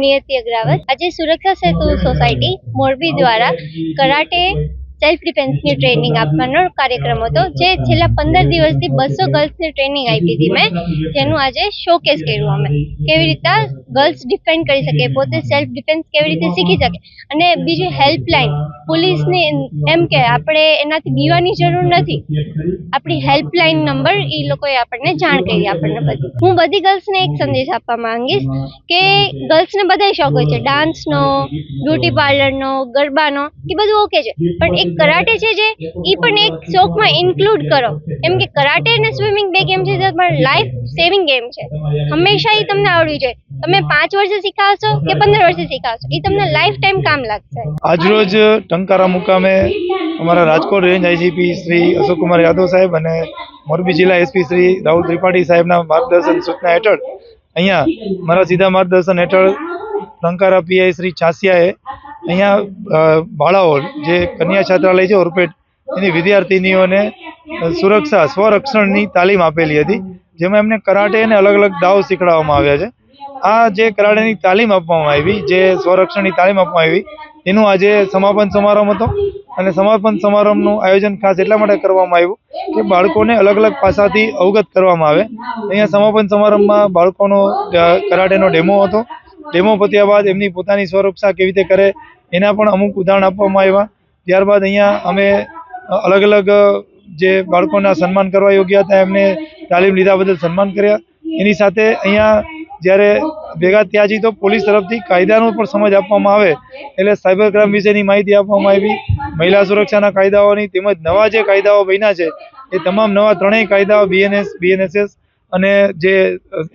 નિયતિ અગ્રાવત। આજે સુરક્ષા સેતુ સોસાયટી મોરબી દ્વારા કરાટે સેલ્ફ ડિફેન્સની ટ્રેનિંગ આપવાનો કાર્યક્રમ હતો, જે છેલ્લા 15 દિવસથી 200 ગર્લ્સની ટ્રેનિંગ આપી હતી મેં, જેનું આજે શોકેસ કર્યું અમે કેવી રીતે ગર્લ્સ ડિફેન્ડ કરી શકે, પોતે સેલ્ફ ડિફેન્સ કેવી રીતે શીખી શકે। અને બીજી હેલ્પલાઇન પોલીસની એમ કે આપણે એનાથી બીવાની જરૂર નથી, આપણી હેલ્પલાઇન નંબર એ લોકોએ આપણને જાણ કરી આપણને બધી। હું બધી ગર્લ્સને એક સંદેશ આપવા માંગીશ કે ગર્લ્સને બધાય શોખ હોય છે, ડાન્સનો, બ્યુટી પાર્લરનો, ગરબાનો, એ બધું ઓકે છે, પણ એક કરાટે છે જે એ પણ એક શોખમાં ઇન્ક્લુડ કરો, કેમ કે કરાટે અને સ્વિમિંગ બે ગેમ છે જે તમારા લાઈફ સેવિંગ ગેમ છે। હંમેશા એ તમને આવડવી જોઈએ, તમે 5 વર્ષે શીખાવશો કે 15 વર્ષે શીખાવશો, એ તમને લાઈફ ટાઈમ કામ લાગશે। આજરોજ ટંકારા મુકામે અમારા રાજકોટ રેન્જ આઈજીપી શ્રી અશોક કુમાર યાદવ સાહેબ અને મોરબી જિલ્લા એસપી શ્રી રાહુલ ત્રિપાઠી સાહેબના માર્ગદર્શન સૂચના હેઠળ અહીંયા મારા સીધા માર્ગદર્શન હેઠળ ટંકારા પીઆઈ શ્રી છાસિયાએ અહીંયા બાળાઓ જે કન્યા છાત્રાલય છે ઓરપેટ, એની વિદ્યાર્થીનીઓને સુરક્ષા સ્વરક્ષણની તાલીમ આપેલી હતી, જેમાં એમને કરાટે અને અલગ અલગ દાવ શીખવાડવામાં આવ્યા છે। આ જે કરાટેની તાલીમ આપવામાં આવી, જે સ્વરક્ષણની તાલીમ આપવામાં આવી, એનું આજે સમાપન સમારંભ હતો અને સમાપન સમારંભનું આયોજન ખાસ એટલા માટે કરવામાં આવ્યું કે બાળકોને અલગ અલગ પાસાથી અવગત કરવામાં આવે। અહીંયા સમાપન સમારંભમાં બાળકોનો કરાટેનો ડેમો હતો, ડેમો પત્યા બાદ એમની પોતાની સ્વરક્ષા કેવી રીતે કરે એના પણ અમુક ઉદાહરણ આપવામાં આવ્યા। ત્યારબાદ અહીંયા અમે અલગ અલગ જે બાળકોના સન્માન કરવા યોગ્ય હતા એમને તાલીમ લીધા બદલ સન્માન કર્યા। એની સાથે અહીંયા જ્યારે ભેગા થયા છીએ તો પોલીસ તરફથી કાયદાનો પણ સમજ આપવામાં આવે, એટલે સાયબર ક્રાઇમ વિશેની માહિતી આપવામાં આવી, મહિલા સુરક્ષાના કાયદાઓની, તેમજ નવા જે કાયદાઓ બન્યા છે એ તમામ નવા 3 કાયદાઓ બીએનએસ, બીએનએસએસ અને જે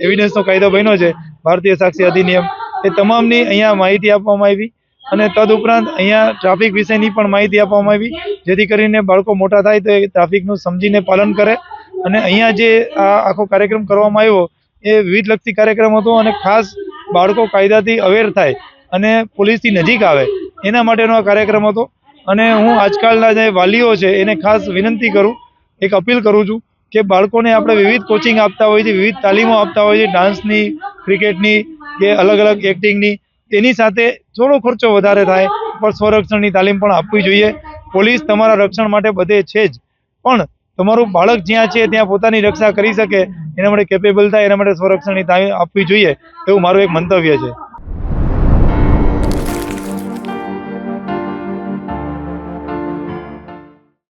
એવિડન્સનો કાયદો બન્યો છે ભારતીય સાક્ષી અધિનિયમ, એ તમામની અહીંયા માહિતી આપવામાં આવી અને તદુપરાંત અહીંયા ટ્રાફિક વિશેની પણ માહિતી આપવામાં આવી, જેથી કરીને બાળકો મોટા થાય તો એ ટ્રાફિકનું સમજીને પાલન કરે। અને અહીંયા જે આ આખો કાર્યક્રમ કરવામાં આવ્યો એ વિવિધલક્ષી કાર્યક્રમ હતો અને ખાસ બાળકો કાયદાથી અવેર થાય અને પોલીસથી નજીક આવે એના માટેનો આ કાર્યક્રમ હતો। અને હું આજકાલના જે વાલીઓ છે એને ખાસ વિનંતી કરું, એક અપીલ કરું છું કે બાળકોને આપણે વિવિધ કોચિંગ આપતા હોઈએ છીએ, વિવિધ તાલીમો આપતા હોઈએ છીએ, ડાન્સની, ક્રિકેટની કે અલગ અલગ એક્ટિંગની, તેની સાથે થોડો ખર્ચો વધારે થાય પણ સ્વરક્ષણની તાલીમ પણ આપવી જોઈએ। પોલીસ તમારા રક્ષણ માટે બધે છે જ, પણ તમારું બાળક જ્યાં છે ત્યાં પોતાની રક્ષા કરી શકે એના માટે કેપેબલ થાય, એના માટે સ્વરક્ષણની તાલીમ આપવી જોઈએ, એવું મારું એક મંતવ્ય છે।